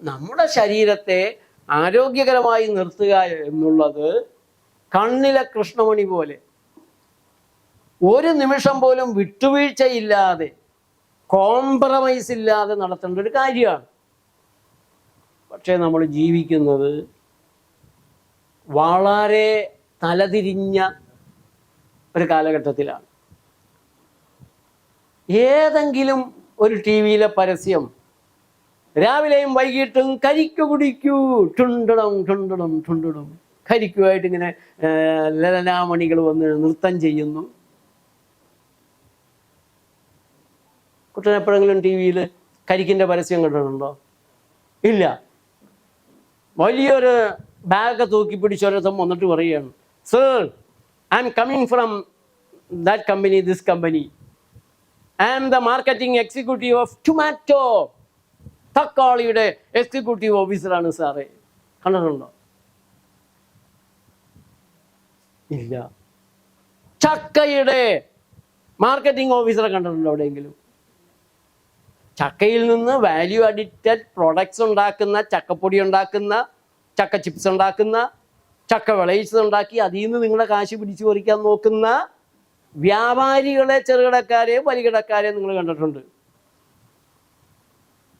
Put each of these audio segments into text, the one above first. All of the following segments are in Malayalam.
നമ്മുടെ ശരീരത്തെ ആരോഗ്യകരമായി നിർത്തുക എന്നുള്ളത് കണ്ണിലെ കൃഷ്ണമണി പോലെ ഒരു നിമിഷം പോലും വിട്ടുവീഴ്ചയില്ലാതെ, കോംപ്രമൈസ് ഇല്ലാതെ നടത്തേണ്ട ഒരു കാര്യമാണ്. പക്ഷേ നമ്മൾ ജീവിക്കുന്നത് വളരെ തലതിരിഞ്ഞ ഒരു കാലഘട്ടത്തിലാണ്. ഏതെങ്കിലും ഒരു ടി വിയിലെ പരസ്യം, രാവിലെയും വൈകിട്ടും കരിക്കു കുടിക്കൂ, ഠുണ്ടണം ഠുണ്ടണം ഠുണ്ടണം, കരിക്കുമായിട്ട് ഇങ്ങനെ ലലനാമണികൾ വന്ന് നൃത്തം ചെയ്യുന്നു. കുട്ടൻ എപ്പോഴെങ്കിലും ടി വിയിൽ കരിക്കിൻ്റെ പരസ്യം കണ്ടിട്ടുണ്ടോ? ഇല്ല. വലിയൊരു ബാഗ് തൂക്കി പിടിച്ചൊരസം വന്നിട്ട് പറയുകയാണ്, sir, I am coming from that company, this company, I am the marketing executive of tomato. തക്കാളിയുടെ എക്സിക്യൂട്ടീവ് ഓഫീസറാണ് സാറേ. കണ്ടിട്ടുണ്ടോ? ഇല്ല. ചക്കയുടെ മാർക്കറ്റിംഗ് ഓഫീസറെ കണ്ടിട്ടുണ്ടോ എവിടെയെങ്കിലും? ചക്കയിൽ നിന്ന് വാല്യൂ അഡിറ്റഡ് പ്രൊഡക്ട്സ് ഉണ്ടാക്കുന്ന, ചക്കപ്പൊടി ഉണ്ടാക്കുന്ന, ചക്ക ചിപ്സ് ഉണ്ടാക്കുന്ന, ചക്ക വിളയിച്ചത് ഉണ്ടാക്കി അതിൽ നിന്ന് നിങ്ങളുടെ കാശ് പിടിച്ചു പറിക്കാൻ നോക്കുന്ന വ്യാപാരികളെ, ചെറുകിടക്കാരെ, വലികിടക്കാരെ നിങ്ങൾ കണ്ടിട്ടുണ്ട്.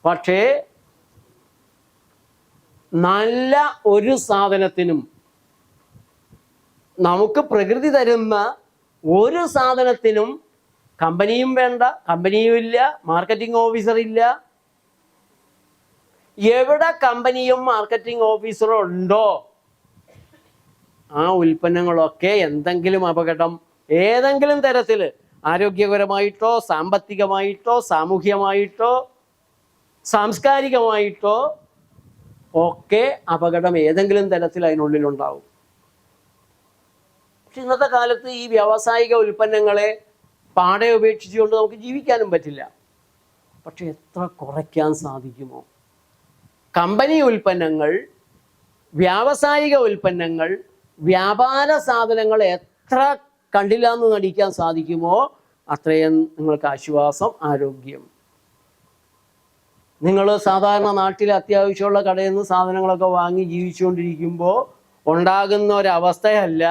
പക്ഷേ നല്ല ഒരു സാധനത്തിനും, നമുക്ക് പ്രകൃതി തരുന്ന ഒരു സാധനത്തിനും കമ്പനിയും വേണ്ട, കമ്പനിയും ഇല്ല, മാർക്കറ്റിംഗ് ഓഫീസർ ഇല്ല. എവിടെ കമ്പനിയും മാർക്കറ്റിംഗ് ഓഫീസറും ഉണ്ടോ ആ ഉൽപ്പന്നങ്ങളൊക്കെ എന്തെങ്കിലും അപകടം ഏതെങ്കിലും തരത്തിൽ, ആരോഗ്യപരമായിട്ടോ സാമ്പത്തികമായിട്ടോ സാമൂഹ്യമായിട്ടോ സാംസ്കാരികമായിട്ടോ ഒക്കെ അപകടം ഏതെങ്കിലും തരത്തിൽ അതിനുള്ളിലുണ്ടാവും. പക്ഷെ ഇന്നത്തെ കാലത്ത് ഈ വ്യാവസായിക ഉൽപ്പന്നങ്ങളെ പാടെ ഉപേക്ഷിച്ചുകൊണ്ട് നമുക്ക് ജീവിക്കാനും പറ്റില്ല. പക്ഷെ എത്ര കുറയ്ക്കാൻ സാധിക്കുമോ? കമ്പനി ഉൽപ്പന്നങ്ങൾ, വ്യാവസായിക ഉൽപ്പന്നങ്ങൾ, വ്യാപാര സാധനങ്ങൾ എത്ര കണ്ടില്ല എന്ന് നടിക്കാൻ സാധിക്കുമോ അത്രയും നിങ്ങൾക്ക് ആശ്വാസം, ആരോഗ്യം. നിങ്ങൾ സാധാരണ നാട്ടിൽ അത്യാവശ്യമുള്ള കടയിൽ നിന്ന് സാധനങ്ങളൊക്കെ വാങ്ങി ജീവിച്ചുകൊണ്ടിരിക്കുമ്പോൾ ഉണ്ടാകുന്ന ഒരവസ്ഥയല്ല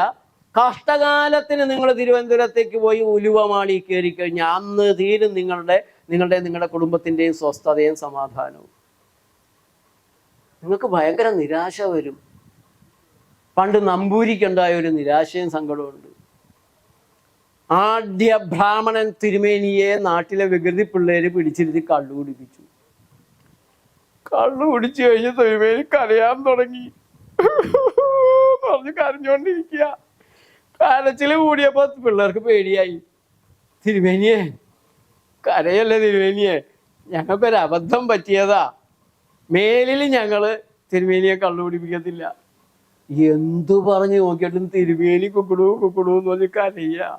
കഷ്ടകാലത്തിന് നിങ്ങൾ തിരുവനന്തപുരത്തേക്ക് പോയി ഉലുവമാളി കയറി കഴിഞ്ഞാൽ അന്ന് തീരും നിങ്ങളുടെ കുടുംബത്തിൻ്റെയും സ്വസ്ഥതയും സമാധാനവും. നിങ്ങൾക്ക് ഭയങ്കര നിരാശ വരും. പണ്ട് നമ്പൂരിക്കുണ്ടായ ഒരു നിരാശയും സങ്കടമുണ്ട്. ആദ്യ ബ്രാഹ്മണൻ തിരുമേനിയെ നാട്ടിലെ വികൃതി പിള്ളേര് പിടിച്ചിരുത്തി കള്ളു കുടിപ്പിച്ചു. കള്ളു കുടിച്ചു കഴിഞ്ഞ് തിരുമേനി കരയാൻ തുടങ്ങി. പറഞ്ഞ് കരഞ്ഞോണ്ടിരിക്കുക. കരച്ചിൽ കൂടിയപ്പോ പിള്ളേർക്ക് പേടിയായി. തിരുമേനിയെ, കരയല്ലേ തിരുമേനിയെ, ഞങ്ങൾക്കൊരു അബദ്ധം പറ്റിയതാ, മേലിൽ ഞങ്ങള് തിരുമേനിയെ കള്ളു കുടിപ്പിക്കത്തില്ല. എന്തു പറഞ്ഞു നോക്കിയിട്ടും തിരുമേനി കുക്കുടൂ കുക്കുടൂ എന്ന് പറഞ്ഞ് കരയ്യ.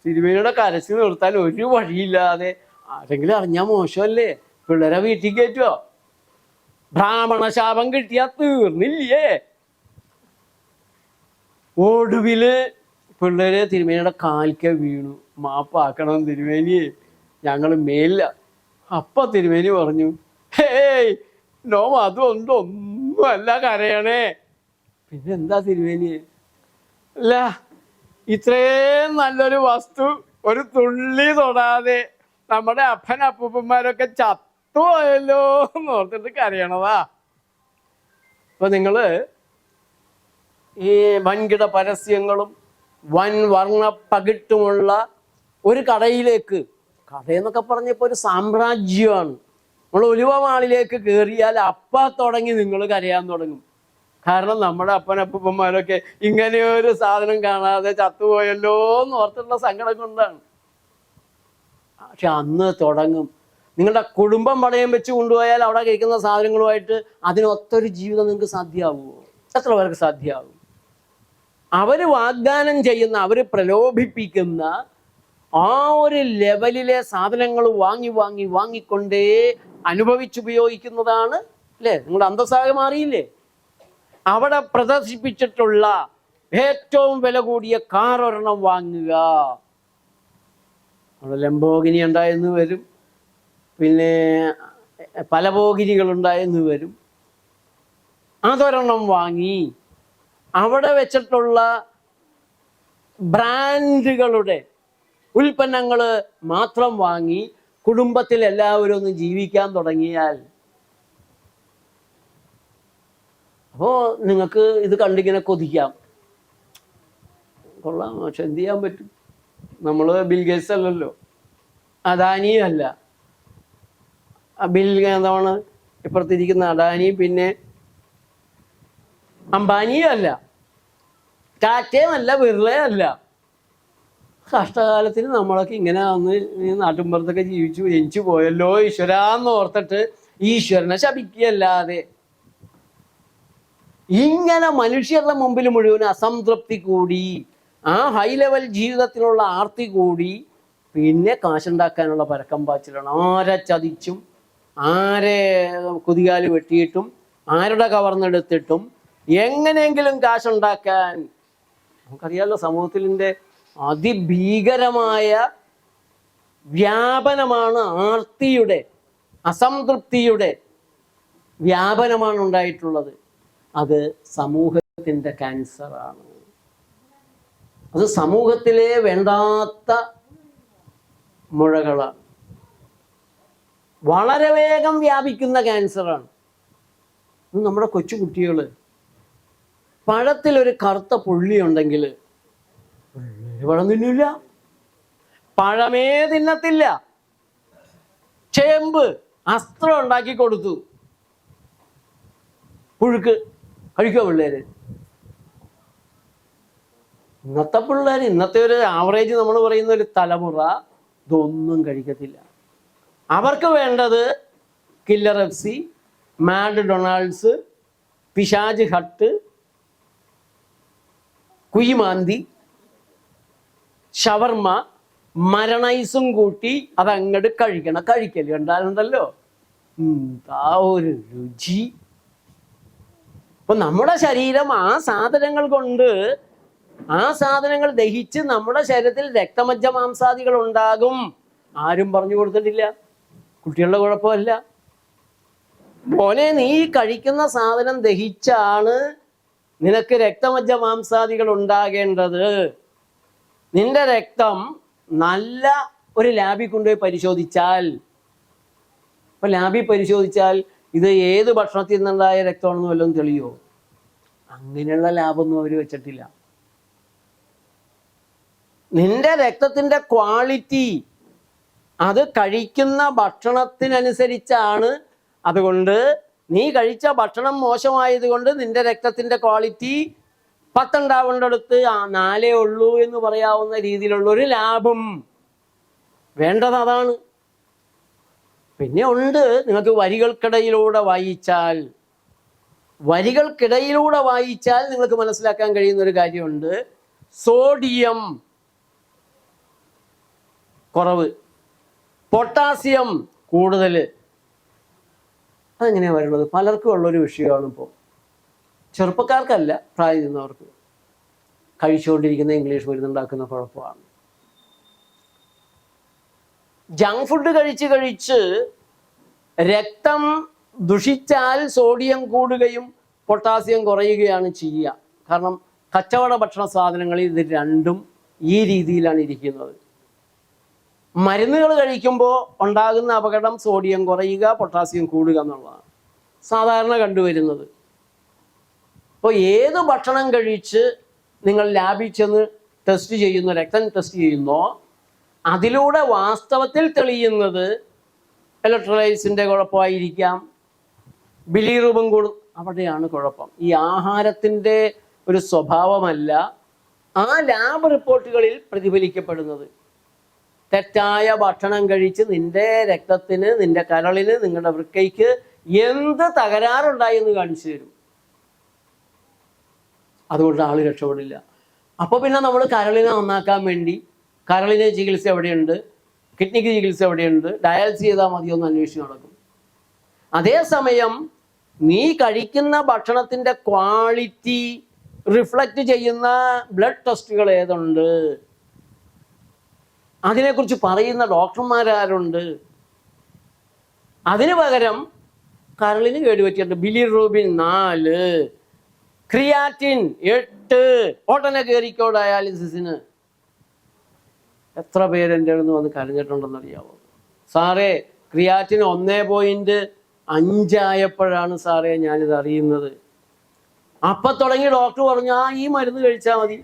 തിരുമേനിയുടെ കരച്ചിൽ നിർത്താൻ ഒരു വഴിയില്ലാതെ ആരെങ്കിലും അറിഞ്ഞാൽ മോശമല്ലേ, പിള്ളേരെ വീട്ടിൽ കയറ്റുമോ? ബ്രാഹ്മണ ശാപം കിട്ടിയാ തീർന്നില്ലേ? ഒടുവില് പിള്ളേര് തിരുമേനിയുടെ കാൽക്ക വീണു, മാപ്പാക്കണം തിരുമേനിയെ, ഞങ്ങൾ മേലില്ല. അപ്പൊ തിരുമേനി പറഞ്ഞു, ഹേയ് നോ, അതൊന്നും അല്ല കരയണേ. പിന്നെന്താ തിരുമേനിയെ? അല്ല, ഇത്രയും നല്ലൊരു വസ്തു ഒരു തുള്ളി തൊടാതെ നമ്മുടെ അപ്പനപ്പൂപ്പന്മാരൊക്കെ ചത്തുപോയല്ലോ എന്ന് ഓർത്തിട്ട് കരയണതാ. അപ്പൊ നിങ്ങള് ഈ വൻകിട പരസ്യങ്ങളും വൻ വർണ്ണ പകിട്ടുമുള്ള ഒരു കടയിലേക്ക്, കടയെന്നൊക്കെ പറഞ്ഞപ്പോൾ ഒരു സാമ്രാജ്യമാണ്, നമ്മൾ ഉലുവമാളിലേക്ക് കയറിയാൽ അപ്പം തുടങ്ങി നിങ്ങൾ കരയാൻ തുടങ്ങും. കാരണം നമ്മുടെ അപ്പനപ്പൂപ്പന്മാരൊക്കെ ഇങ്ങനെയൊരു സാധനം കാണാതെ ചത്തുപോയല്ലോ എന്ന് ഓർത്തുള്ള സങ്കടം കൊണ്ടാണ്. പക്ഷെ അന്ന് തുടങ്ങും. നിങ്ങളുടെ കുടുംബം പണയം വെച്ച് കൊണ്ടുപോയാൽ അവിടെ കഴിക്കുന്ന സാധനങ്ങളുമായിട്ട് അതിനൊത്തൊരു ജീവിതം നിങ്ങൾക്ക് സാധ്യമാവുമോ? എത്ര പേർക്ക് സാധ്യമാവും? അവര് വാഗ്ദാനം ചെയ്യുന്ന, അവര് പ്രലോഭിപ്പിക്കുന്ന ആ ഒരു ലെവലിലെ സാധനങ്ങൾ വാങ്ങിക്കൊണ്ടേ അനുഭവിച്ചുപയോഗിക്കുന്നതാണ് അല്ലേ നിങ്ങളുടെ അന്തസ്സാകെ മാറിയില്ലേ? അവിടെ പ്രദർശിപ്പിച്ചിട്ടുള്ള ഏറ്റവും വില കൂടിയ കാർ ഒരെണ്ണം വാങ്ങുക. അവിടെ ലംബോഗിനി ഉണ്ടായെന്ന് വരും, പിന്നെ പല ബോഗിനികൾ ഉണ്ടായെന്ന് വരും. അതൊരെണ്ണം വാങ്ങി അവിടെ വെച്ചിട്ടുള്ള ബ്രാൻഡുകളുടെ ഉൽപ്പന്നങ്ങൾ മാത്രം വാങ്ങി കുടുംബത്തിൽ എല്ലാവരും ഒന്ന് ജീവിക്കാൻ തുടങ്ങിയാൽ, അപ്പോൾ നിങ്ങൾക്ക് ഇത് കണ്ടിങ്ങനെ കൊതിക്കാം, കൊള്ളാം, പക്ഷെ എന്ത് ചെയ്യാൻ പറ്റും? നമ്മൾ ബിൽഗേറ്റ്സ് അല്ലല്ലോ, അദാനിയും അല്ല. എന്താണ് ഇപ്പുറത്തിരിക്കുന്ന അദാനി, പിന്നെ അംബാനിയും അല്ല, ടാറ്റയും അല്ല, ബിർളയും അല്ല. കഷ്ടകാലത്തിന് നമ്മളൊക്കെ ഇങ്ങനെ അന്ന് നാട്ടിൻപുറത്തൊക്കെ ജനിച്ചു പോയല്ലോ ഈശ്വരാന്ന് ഓർത്തിട്ട് ഈശ്വരനെ ശപിക്കുകയല്ലാതെ ഇങ്ങനെ മനുഷ്യരുടെ മുമ്പിൽ മുഴുവൻ അസംതൃപ്തി കൂടി, ആ ഹൈ ലെവൽ ജീവിതത്തിലുള്ള ആർത്തി കൂടി, പിന്നെ കാശുണ്ടാക്കാനുള്ള പരക്കം പാച്ചിലാണ്. ആരെ ചതിച്ചും ആരെ കുതികാല് വെട്ടിയിട്ടും ആരുടെ കവർന്നെടുത്തിട്ടും എങ്ങനെയെങ്കിലും കാശുണ്ടാക്കാൻ. നമുക്കറിയാമല്ലോ, സമൂഹത്തിൻ്റെ അതിഭീകരമായ വ്യാപനമാണ്, ആർത്തിയുടെ അസംതൃപ്തിയുടെ വ്യാപനമാണ് ഉണ്ടായിട്ടുള്ളത്. അത് സമൂഹത്തിൻ്റെ ക്യാൻസറാണ്. അത് സമൂഹത്തിലെ വേണ്ടാത്ത മുഴകളാണ്, വളരെ വേഗം വ്യാപിക്കുന്ന ക്യാൻസറാണ്. നമ്മുടെ കൊച്ചുകുട്ടികൾ പഴത്തിലൊരു കറുത്ത പുള്ളി ഉണ്ടെങ്കിൽ പഴം തിന്നില്ല, പഴമേ തിന്നത്തില്ല. ചേമ്പ് അസ്ത്രം ഉണ്ടാക്കി കൊടുത്തു, പുഴുക്ക് കഴിക്കുക പിള്ളേര്. ഇന്നത്തെ പിള്ളേർ, ഇന്നത്തെ ഒരു ആവറേജ് നമ്മൾ പറയുന്ന ഒരു തലമുറ ഇതൊന്നും കഴിക്കത്തില്ല. അവർക്ക് വേണ്ടത് കില്ലർ FC, മാഡ് ഡൊണാൾഡ്സ്, പിശാജ് ഹട്ട്, കുയിമാന്തി, ഷവർമ, മരണൈസും കൂട്ടി അതങ്ങോട്ട് കഴിക്കല് കണ്ടാലുണ്ടല്ലോ ആ ഒരു രുചി. അപ്പൊ നമ്മുടെ ശരീരം ആ സാധനങ്ങൾ കൊണ്ട്, ആ സാധനങ്ങൾ ദഹിച്ച് നമ്മുടെ ശരീരത്തിൽ രക്തമജ്ജ മാംസാദികൾ ഉണ്ടാകും. ആരും പറഞ്ഞു കൊടുത്തിട്ടില്ല, കുട്ടികളുടെ കുഴപ്പമല്ല. മോനെ, നീ കഴിക്കുന്ന സാധനം ദഹിച്ചാണ് നിനക്ക് രക്തമജ്ജ മാംസാദികൾ ഉണ്ടാകേണ്ടത്. നിന്റെ രക്തം നല്ല ഒരു ലാബിൽ കൊണ്ടുപോയി പരിശോധിച്ചാൽ, ഇപ്പൊ ലാബിൽ പരിശോധിച്ചാൽ ഇത് ഏത് ഭക്ഷണത്തിൽ നിന്നുണ്ടായ രക്തമാണെന്ന് വല്ലതും തെളിയോ? അങ്ങനെയുള്ള ലാബൊന്നും അവർ വെച്ചിട്ടില്ല. നിന്റെ രക്തത്തിന്റെ ക്വാളിറ്റി അത് കഴിക്കുന്ന ഭക്ഷണത്തിനനുസരിച്ചാണ്. അതുകൊണ്ട് നീ കഴിച്ച ഭക്ഷണം മോശമായതുകൊണ്ട് നിന്റെ രക്തത്തിന്റെ ക്വാളിറ്റി 10 ഉണ്ടാവേണ്ടടുത്ത് 4 ഉള്ളൂ എന്ന് പറയാവുന്ന രീതിയിലുള്ള ഒരു ലാഭം വേണ്ടത് അതാണ്. പിന്നെ ഉണ്ട്, നിങ്ങൾക്ക് വരികൾക്കിടയിലൂടെ വായിച്ചാൽ നിങ്ങൾക്ക് മനസ്സിലാക്കാൻ കഴിയുന്ന ഒരു കാര്യമുണ്ട്. സോഡിയം കുറവ്, പൊട്ടാസ്യം കൂടുതൽ. അതെങ്ങനെയാണ് വരുന്നത്? പലർക്കും ഉള്ളൊരു വിഷയമാണ്. ഇപ്പോൾ ചെറുപ്പക്കാർക്കല്ല, പ്രായം ചെന്നവർക്ക് കഴിച്ചുകൊണ്ടിരിക്കുന്ന ഇംഗ്ലീഷ് മരുന്നുണ്ടാക്കുന്ന കുഴപ്പമാണ്. ജങ്ക് ഫുഡ് കഴിച്ച് രക്തം ദുഷിച്ചാൽ സോഡിയം കൂടുകയും പൊട്ടാസ്യം കുറയുകയാണ് ചെയ്യുക. കാരണം കച്ചവട ഭക്ഷണ സാധനങ്ങളിൽ ഇത് രണ്ടും ഈ രീതിയിലാണ് ഇരിക്കുന്നത്. മരുന്നുകൾ കഴിക്കുമ്പോൾ ഉണ്ടാകുന്ന അപകടം സോഡിയം കുറയുക, പൊട്ടാസ്യം കൂടുക എന്നുള്ളതാണ് സാധാരണ കണ്ടുവരുന്നത്. അപ്പോൾ ഏത് ഭക്ഷണം കഴിച്ച് നിങ്ങൾ ലാബിൽ ചെന്ന് ടെസ്റ്റ് ചെയ്യുന്നു, രക്തം ടെസ്റ്റ് ചെയ്യുന്നോ, അതിലൂടെ വാസ്തവത്തിൽ തെളിയുന്നത് ഇലക്ട്രോലൈറ്റ്സിൻ്റെ കുഴപ്പമായിരിക്കാം, ബിലിറൂബിൻ കൂടും. അവിടെയാണ് കുഴപ്പം. ഈ ആഹാരത്തിൻ്റെ ഒരു സ്വഭാവമല്ല ആ ലാബ് റിപ്പോർട്ടുകളിൽ പ്രതിഫലിക്കപ്പെടുന്നത്. തെറ്റായ ഭക്ഷണം കഴിച്ച് നിന്റെ രക്തത്തിന്, നിന്റെ കരളിന്, നിങ്ങളുടെ വൃക്കയ്ക്ക് എന്ത് തകരാറുണ്ടായി എന്ന് കാണിച്ചു തരും. അതുകൊണ്ട് ആൾ രക്ഷപ്പെടില്ല. അപ്പോൾ പിന്നെ നമ്മൾ കരളിനെ നന്നാക്കാൻ വേണ്ടി കരളിന് ചികിത്സ എവിടെയുണ്ട്, കിഡ്നിക്ക് ചികിത്സ എവിടെയുണ്ട്, ഡയാലിസിസ് ചെയ്താൽ മതിയോ എന്ന് അന്വേഷിച്ച് നടക്കും. അതേസമയം നീ കഴിക്കുന്ന ഭക്ഷണത്തിൻ്റെ ക്വാളിറ്റി റിഫ്ലക്റ്റ് ചെയ്യുന്ന ബ്ലഡ് ടെസ്റ്റുകൾ ഏതുണ്ട്, അതിനെക്കുറിച്ച് പറയുന്ന ഡോക്ടർമാരാരുണ്ട്. അതിന് പകരം കരളിന് കേടുപറ്റിയിട്ടുണ്ട്. ബിലിറൂബിൻ 4, ക്രിയാറ്റിൻ 8, ഓട്ടന കയറിക്കോ ഡയാലിസിസിന്. എത്ര പേരെൻ്റെ അടുത്ത് വന്ന് കരഞ്ഞിട്ടുണ്ടെന്ന് അറിയാമോ? സാറേ ക്രിയാറ്റിൻ 1.5 ആയപ്പോഴാണ് സാറേ ഞാനിത് അറിയുന്നത്. അപ്പം തുടങ്ങി ഡോക്ടർ പറഞ്ഞു ഈ മരുന്ന് കഴിച്ചാൽ മതി.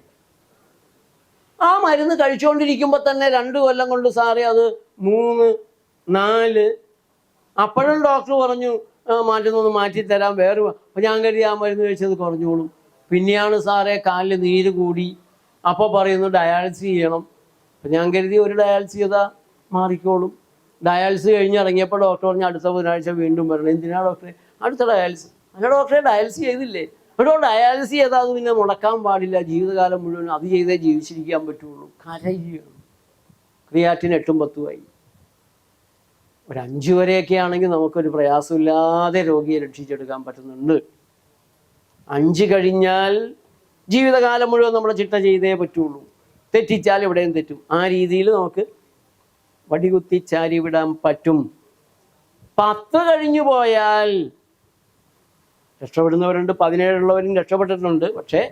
ആ മരുന്ന് കഴിച്ചുകൊണ്ടിരിക്കുമ്പോൾ തന്നെ 2 കൊല്ലം കൊണ്ട് സാറേ അത് 3, 4. അപ്പോഴും ഡോക്ടർ പറഞ്ഞു മാറ്റുന്നൊന്ന് മാറ്റിത്തരാം വേറെ. അപ്പം ഞാൻ കരുതി ആ മരുന്ന് കഴിച്ചത് കുറഞ്ഞോളും. പിന്നെയാണ് സാറേ കാലിൽ നീര് കൂടി. അപ്പോൾ പറയുന്നു ഡയാലിസിസ് ചെയ്യണം. അപ്പം ഞാൻ കരുതി ഒരു ഡയാലിസിസ് ചെയ്താൽ മാറിക്കോളും. ഡയാലിസിസ് കഴിഞ്ഞിറങ്ങിയപ്പോൾ ഡോക്ടർ പറഞ്ഞു അടുത്ത ബുധനാഴ്ച വീണ്ടും വരണം. എന്തിനാ ഡോക്ടറെ? അടുത്ത ഡയാലിസിസ്. അല്ല ഡോക്ടറെ ഡയാലിസിസ് ചെയ്തില്ലേ? ഇവിടെ ഡയാലിസിസ് ചെയ്താൽ അത് പിന്നെ മുടക്കാൻ പാടില്ല, ജീവിതകാലം മുഴുവൻ അത് ചെയ്തേ ജീവിച്ചിരിക്കാൻ പറ്റുള്ളൂ. കരയുകയാണ്. ക്രിയാറ്റിൻ 8ഉം 10ഉം ആയി. ഒരു 5 വരെയൊക്കെ ആണെങ്കിൽ നമുക്കൊരു പ്രയാസമില്ലാതെ രോഗിയെ രക്ഷിച്ചെടുക്കാൻ പറ്റുന്നുണ്ട്. 5 കഴിഞ്ഞാൽ ജീവിതകാലം മുഴുവൻ നമ്മുടെ ചിട്ട ചെയ്തേ പറ്റുള്ളൂ. തെറ്റിച്ചാൽ എവിടെയും തെറ്റും. ആ രീതിയിൽ നമുക്ക് വടികുത്തി ചാരി വിടാൻ പറ്റും. 10 കഴിഞ്ഞു പോയാൽ രക്ഷപ്പെടുന്നവരുണ്ട്, 17 ഉള്ളവരും രക്ഷപ്പെട്ടിട്ടുണ്ട്. പക്ഷേ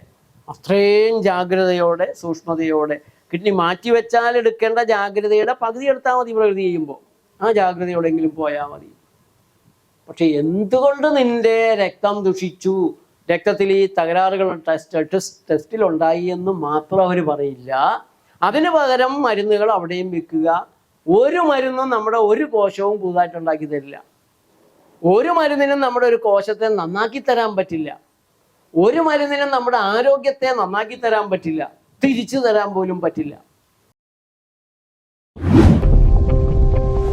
അത്രയും ജാഗ്രതയോടെ സൂക്ഷ്മതയോടെ കിഡ്നി മാറ്റിവെച്ചാൽ എടുക്കേണ്ട ജാഗ്രതയുടെ പകുതി എടുത്താൽ മതി. പ്രകൃതി ചെയ്യുമ്പോൾ ആ ജാഗ്രതയോടെങ്കിലും പോയാൽ മതി. പക്ഷെ എന്തുകൊണ്ട് നിന്റെ രക്തം ദുഷിച്ചു, രക്തത്തിൽ ഈ തകരാറുകൾ ടെസ്റ്റിലുണ്ടായി എന്ന് മാത്രം അവർ പറയില്ല. അതിന് പകരം മരുന്നുകൾ അവിടെയും വിൽക്കുക. ഒരു മരുന്നും നമ്മുടെ ഒരു കോശവും പുതുതായിട്ടുണ്ടാക്കി തരില്ല. ഒരു മരുന്നിനും നമ്മുടെ ഒരു കോശത്തെ നന്നാക്കി തരാൻ പറ്റില്ല. ഒരു മരുന്നിനും നമ്മുടെ ആരോഗ്യത്തെ നന്നാക്കി തരാൻ പറ്റില്ല. തിരിച്ചു തരാൻ പോലും പറ്റില്ല.